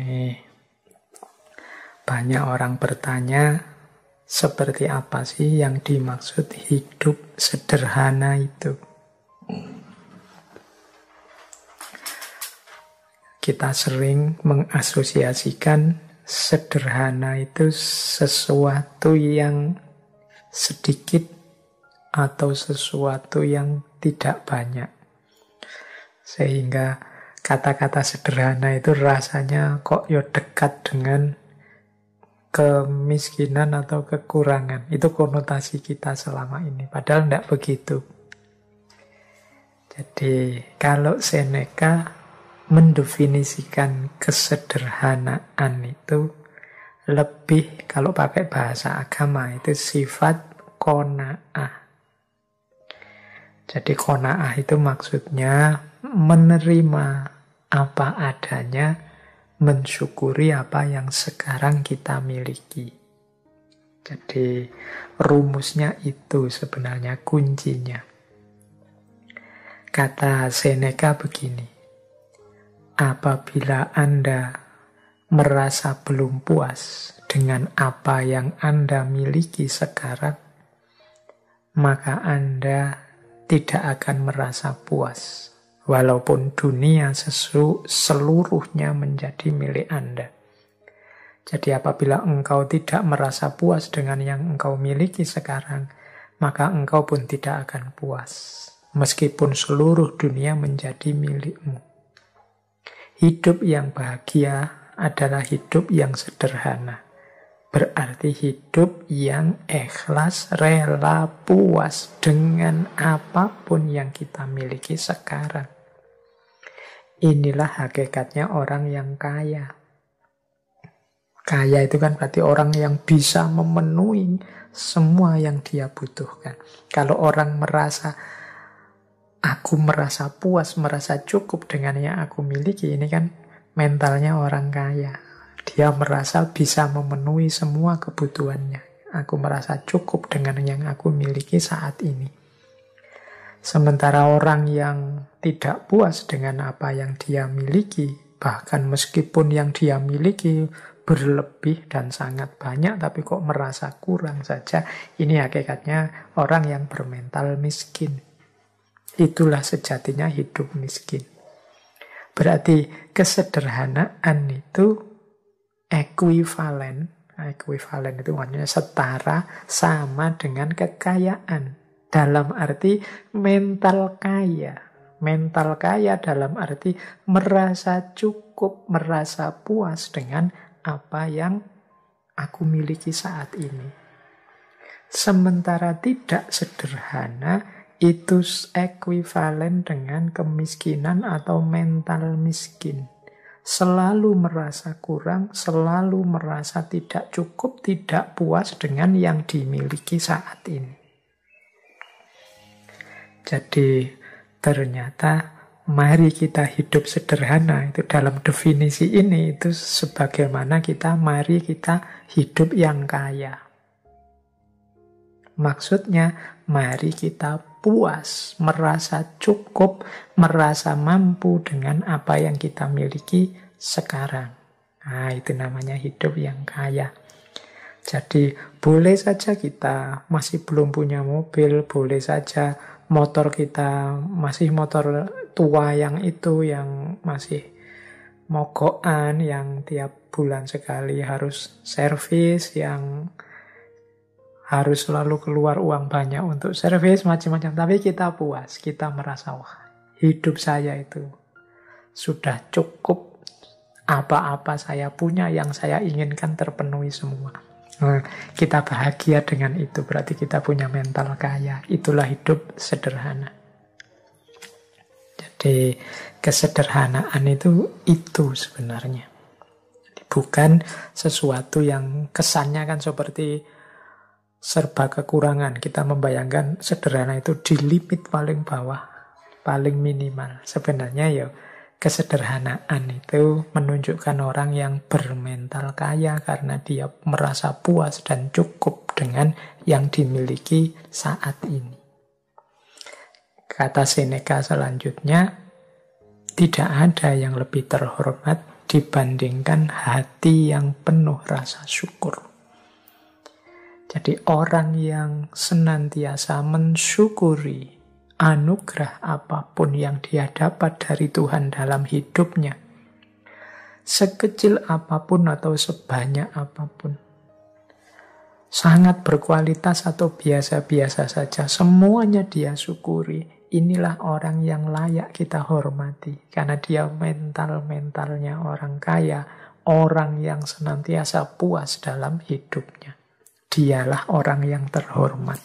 Nih, banyak orang bertanya, seperti apa sih yang dimaksud hidup sederhana itu? Kita sering mengasosiasikan sederhana itu sesuatu yang sedikit atau sesuatu yang tidak banyak. Sehingga kata-kata sederhana itu rasanya kok ya dekat dengan kemiskinan atau kekurangan. Itu konotasi kita selama ini. Padahal tidak begitu. Jadi kalau Seneca mendefinisikan kesederhanaan itu lebih, kalau pakai bahasa agama itu sifat qanaah. Jadi qanaah itu maksudnya menerima apa adanya, mensyukuri apa yang sekarang kita miliki. Jadi rumusnya itu sebenarnya kuncinya. Kata Seneca begini, apabila Anda merasa belum puas dengan apa yang Anda miliki sekarang, maka Anda tidak akan merasa puas, walaupun dunia seluruhnya menjadi milik Anda. Jadi apabila engkau tidak merasa puas dengan yang engkau miliki sekarang, maka engkau pun tidak akan puas, meskipun seluruh dunia menjadi milikmu. Hidup yang bahagia adalah hidup yang sederhana. Berarti hidup yang ikhlas, rela, puas dengan apapun yang kita miliki sekarang. Inilah hakikatnya orang yang kaya. Kaya itu kan berarti orang yang bisa memenuhi semua yang dia butuhkan. Kalau orang merasa aku merasa puas, merasa cukup dengan yang aku miliki, ini kan mentalnya orang kaya. Dia merasa bisa memenuhi semua kebutuhannya. Aku merasa cukup dengan yang aku miliki saat ini. Sementara orang yang tidak puas dengan apa yang dia miliki, bahkan meskipun yang dia miliki berlebih dan sangat banyak, tapi kok merasa kurang saja, ini hakikatnya orang yang bermental miskin. Itulah sejatinya hidup miskin. Berarti kesederhanaan itu ekuivalen. Ekuivalen itu maksudnya setara, sama dengan kekayaan. Dalam arti mental kaya. Mental kaya dalam arti merasa cukup, merasa puas dengan apa yang aku miliki saat ini. Sementara tidak sederhana, itu ekuivalen dengan kemiskinan atau mental miskin. Selalu merasa kurang, selalu merasa tidak cukup, tidak puas dengan yang dimiliki saat ini. Jadi ternyata mari kita hidup sederhana, itu dalam definisi ini itu sebagaimana mari kita hidup yang kaya. Maksudnya mari kita puas, merasa cukup, merasa mampu dengan apa yang kita miliki sekarang. Nah, itu namanya hidup yang kaya. Jadi boleh saja kita masih belum punya mobil, boleh saja motor kita masih motor tua yang itu, yang masih mogokan, yang tiap bulan sekali harus servis, yang harus selalu keluar uang banyak untuk servis, macam-macam. Tapi kita puas, kita merasa, wah, hidup saya itu sudah cukup. Apa-apa saya punya, yang saya inginkan terpenuhi semua. Nah, kita bahagia dengan itu, berarti kita punya mental kaya. Itulah hidup sederhana. Jadi kesederhanaan itu sebenarnya. Bukan sesuatu yang kesannya kan seperti serba kekurangan. Kita membayangkan sederhana itu di limit paling bawah, paling minimal. Sebenarnya ya kesederhanaan itu menunjukkan orang yang bermental kaya karena dia merasa puas dan cukup dengan yang dimiliki saat ini. Kata Seneca selanjutnya, tidak ada yang lebih terhormat dibandingkan hati yang penuh rasa syukur. Jadi orang yang senantiasa mensyukuri anugerah apapun yang dia dapat dari Tuhan dalam hidupnya, sekecil apapun atau sebanyak apapun, sangat berkualitas atau biasa-biasa saja, semuanya dia syukuri. Inilah orang yang layak kita hormati. Karena dia mental-mentalnya orang kaya, orang yang senantiasa puas dalam hidupnya. Dialah orang yang terhormat.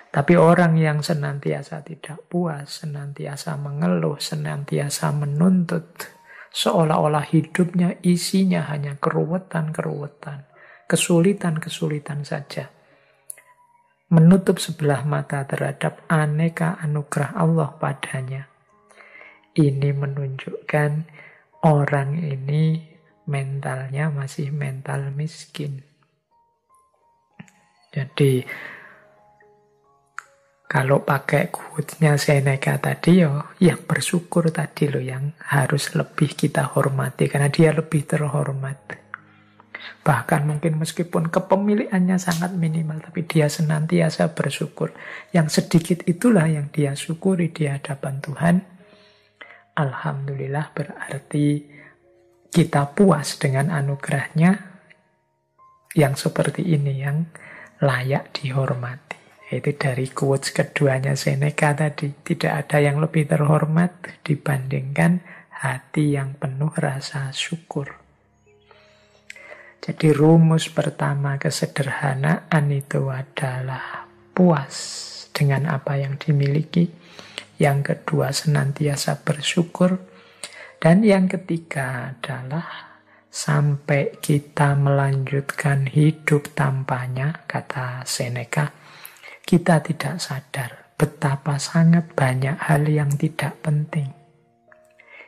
Tapi orang yang senantiasa tidak puas, senantiasa mengeluh, senantiasa menuntut, seolah-olah hidupnya isinya hanya keruwetan-keruwetan, kesulitan-kesulitan saja, menutup sebelah mata terhadap aneka anugerah Allah padanya. Ini menunjukkan orang ini mentalnya masih mental miskin. Jadi kalau pakai quotes-nya Seneca tadi, yang bersyukur tadi loh yang harus lebih kita hormati, karena dia lebih terhormat. Bahkan mungkin meskipun kepemilikannya sangat minimal, tapi dia senantiasa bersyukur. Yang sedikit itulah yang dia syukuri di hadapan Tuhan. Alhamdulillah, berarti kita puas dengan anugerahnya yang seperti ini, yang layak dihormati. Itu dari quotes keduanya Seneca tadi. Tidak ada yang lebih terhormat dibandingkan hati yang penuh rasa syukur. Jadi rumus pertama kesederhanaan itu adalah puas dengan apa yang dimiliki. Yang kedua senantiasa bersyukur. Dan yang ketiga adalah sampai kita melanjutkan hidup tanpanya, kata Seneca, kita tidak sadar betapa sangat banyak hal yang tidak penting.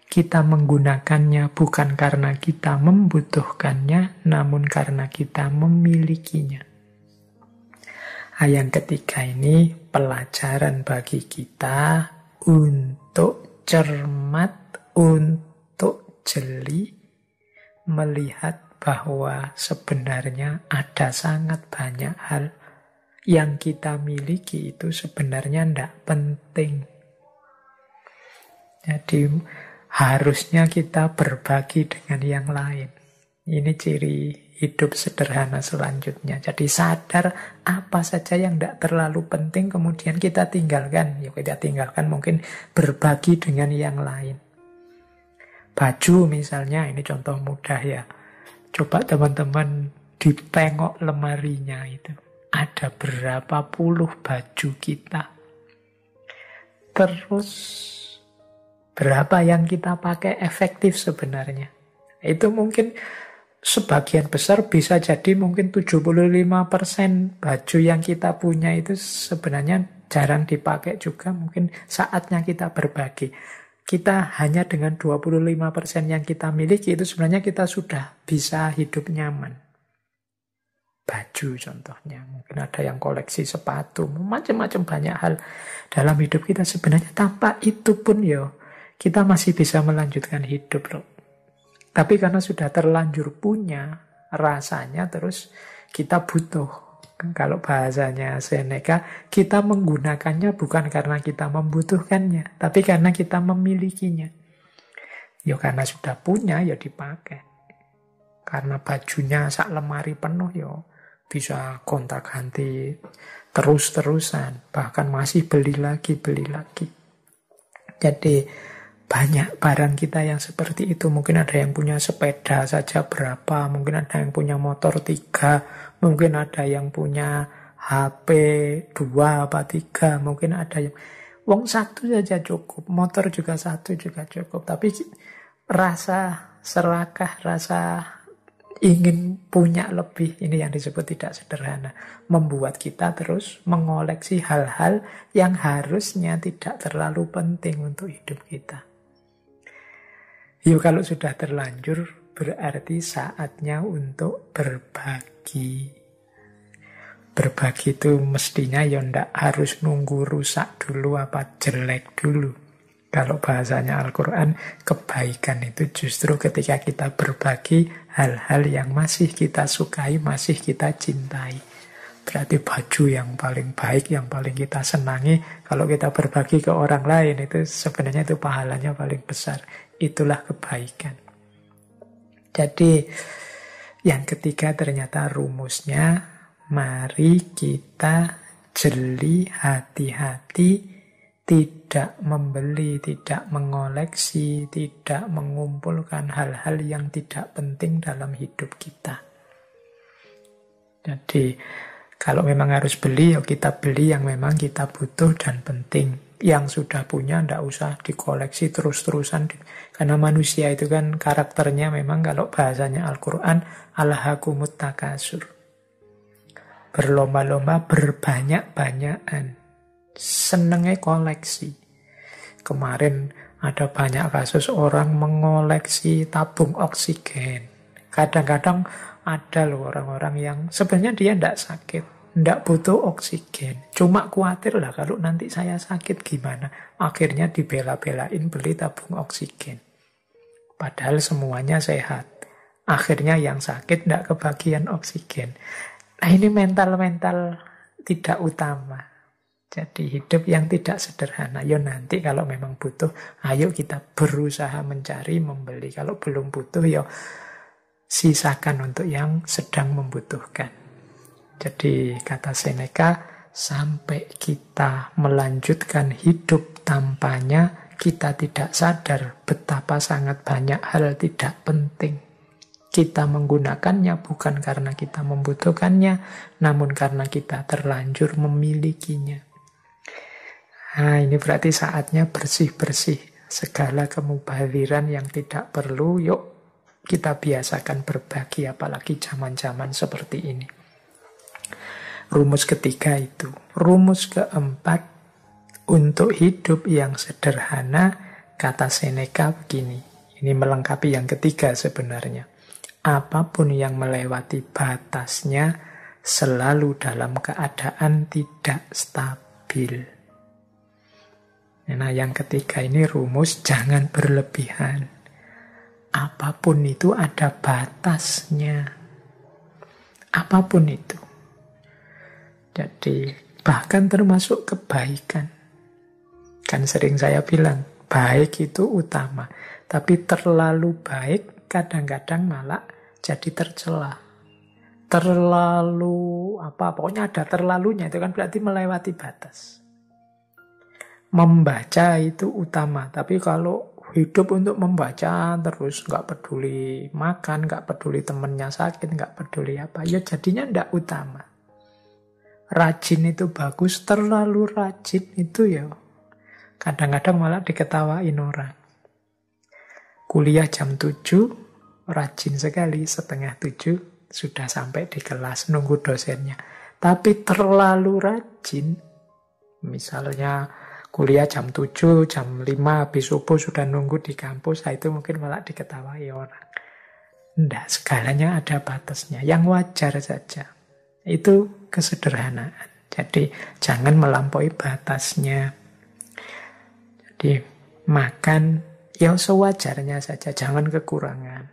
Kita menggunakannya bukan karena kita membutuhkannya, namun karena kita memilikinya. Yang ketiga ini pelajaran bagi kita untuk cermat, untuk jeli, melihat bahwa sebenarnya ada sangat banyak hal yang kita miliki itu sebenarnya tidak penting. Jadi harusnya kita berbagi dengan yang lain. Ini ciri hidup sederhana selanjutnya. Jadi sadar apa saja yang tidak terlalu penting kemudian kita tinggalkan. Ya kita tinggalkan mungkin berbagi dengan yang lain. Baju misalnya, ini contoh mudah ya. Coba teman-teman ditengok lemarinya itu. Ada berapa puluh baju kita. Terus berapa yang kita pakai efektif sebenarnya. Itu mungkin sebagian besar bisa jadi mungkin 75% baju yang kita punya itu sebenarnya jarang dipakai juga. Mungkin saatnya kita berbagi. Kita hanya dengan 25% yang kita miliki itu sebenarnya kita sudah bisa hidup nyaman. Baju contohnya, mungkin ada yang koleksi sepatu, macam-macam banyak hal dalam hidup kita sebenarnya tanpa itu pun kita masih bisa melanjutkan hidup loh. Tapi karena sudah terlanjur punya, rasanya terus kita butuh. Kalau bahasanya Seneca, kita menggunakannya bukan karena kita membutuhkannya, tapi karena kita memilikinya. Karena sudah punya, dipakai. Karena bajunya sak lemari penuh, bisa gonta-ganti terus-terusan. Bahkan masih beli lagi. Jadi banyak barang kita yang seperti itu. Mungkin ada yang punya sepeda saja berapa, mungkin ada yang punya motor 3, mungkin ada yang punya HP 2 apa 3, mungkin ada yang wong 1 saja cukup, motor juga 1 juga cukup. Tapi rasa serakah, rasa ingin punya lebih, ini yang disebut tidak sederhana, membuat kita terus mengoleksi hal-hal yang harusnya tidak terlalu penting untuk hidup kita. Kalau sudah terlanjur berarti saatnya untuk berbagi. Berbagi itu mestinya ndak harus nunggu rusak dulu apa jelek dulu. Kalau bahasanya Al-Quran, kebaikan itu justru ketika kita berbagi hal-hal yang masih kita sukai, masih kita cintai. Berarti baju yang paling baik, yang paling kita senangi, kalau kita berbagi ke orang lain, itu sebenarnya itu pahalanya paling besar. Itulah kebaikan. Jadi, yang ketiga ternyata rumusnya, mari kita jeli, hati-hati, tidak membeli, tidak mengoleksi, tidak mengumpulkan hal-hal yang tidak penting dalam hidup kita. Jadi, kalau memang harus beli, ya kita beli yang memang kita butuh dan penting. Yang sudah punya, tidak usah dikoleksi terus-terusan. Karena manusia itu kan karakternya memang kalau bahasanya Al-Quran, alhakumut takasur. Berlomba-lomba, berbanyak-banyakan. Senengnya koleksi. Kemarin ada banyak kasus orang mengoleksi tabung oksigen. Kadang-kadang ada loh orang-orang yang sebenarnya dia tidak sakit, tidak butuh oksigen. Cuma khawatir lah kalau nanti saya sakit gimana. Akhirnya dibela-belain beli tabung oksigen. Padahal semuanya sehat. Akhirnya yang sakit tidak kebagian oksigen. Nah ini mental-mental tidak utama. Jadi hidup yang tidak sederhana. Ya nanti kalau memang butuh, ayo kita berusaha mencari, membeli. Kalau belum butuh, ya sisakan untuk yang sedang membutuhkan. Jadi kata Seneca, sampai kita melanjutkan hidup tanpanya, kita tidak sadar betapa sangat banyak hal tidak penting. Kita menggunakannya bukan karena kita membutuhkannya, namun karena kita terlanjur memilikinya. Nah, ini berarti saatnya bersih-bersih segala kemubaziran yang tidak perlu. Yuk kita biasakan berbagi, apalagi zaman-zaman seperti ini. Rumus ketiga itu. Rumus keempat, untuk hidup yang sederhana, kata Seneca begini. Ini melengkapi yang ketiga sebenarnya. Apapun yang melewati batasnya selalu dalam keadaan tidak stabil. Nah, yang ketiga ini rumus jangan berlebihan. Apapun itu ada batasnya. Apapun itu. Jadi, bahkan termasuk kebaikan. Kan sering saya bilang, baik itu utama. Tapi terlalu baik kadang-kadang malah jadi tercela. Terlalu, pokoknya ada terlalunya. Itu kan berarti melewati batas. Membaca itu utama, tapi kalau hidup untuk membaca terus, nggak peduli makan, nggak peduli temennya sakit, nggak peduli apa, ya jadinya nggak utama. Rajin itu bagus, terlalu rajin itu ya kadang-kadang malah diketawain orang. Kuliah jam 7, rajin sekali, setengah 7 sudah sampai di kelas, nunggu dosennya. Tapi terlalu rajin, misalnya kuliah jam 7, jam 5, habis subuh sudah nunggu di kampus, nah itu mungkin malah diketawai orang. Tidak, segalanya ada batasnya, yang wajar saja. Itu kesederhanaan. Jadi jangan melampaui batasnya. Jadi makan ya sewajarnya saja, jangan kekurangan.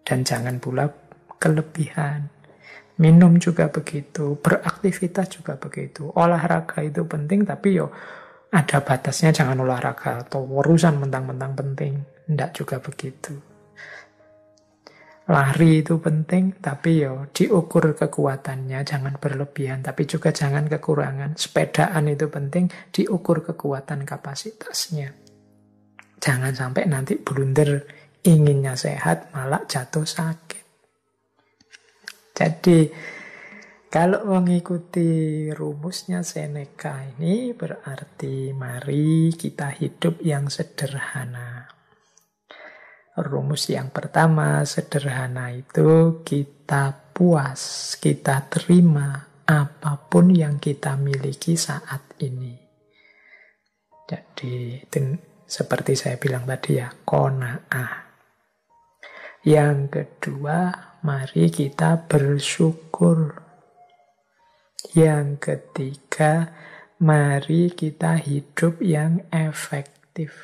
Dan jangan pula kelebihan. Minum juga begitu, beraktivitas juga begitu. Olahraga itu penting, tapi yo ada batasnya, jangan olahraga atau urusan mentang-mentang penting. Tidak juga begitu. Lari itu penting, tapi yo diukur kekuatannya, jangan berlebihan, tapi juga jangan kekurangan. Sepedaan itu penting, diukur kekuatan kapasitasnya. Jangan sampai nanti blunder, inginnya sehat, malah jatuh sakit. Jadi, kalau mengikuti rumusnya Seneca ini berarti mari kita hidup yang sederhana. Rumus yang pertama, sederhana itu kita puas, kita terima apapun yang kita miliki saat ini. Jadi, seperti saya bilang tadi ya, qanaah. Yang kedua, mari kita bersyukur. Yang ketiga, mari kita hidup yang efektif.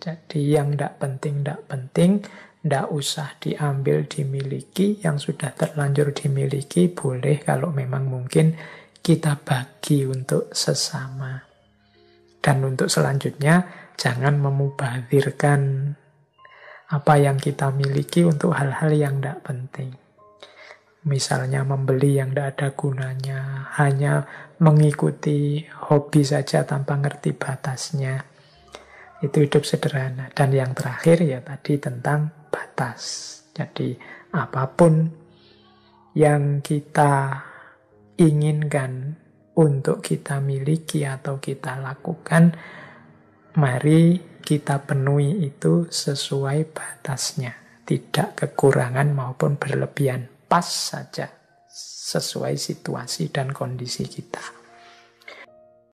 Jadi yang tidak penting, tidak usah diambil, dimiliki. Yang sudah terlanjur dimiliki, boleh kalau memang mungkin kita bagi untuk sesama. Dan untuk selanjutnya, jangan memubazirkan apa yang kita miliki untuk hal-hal yang tidak penting. Misalnya membeli yang tidak ada gunanya, hanya mengikuti hobi saja tanpa ngerti batasnya. Itu hidup sederhana. Dan yang terakhir ya tadi tentang batas. Jadi apapun yang kita inginkan untuk kita miliki atau kita lakukan, mari kita penuhi itu sesuai batasnya. Tidak kekurangan maupun berlebihan. Pas saja sesuai situasi dan kondisi kita.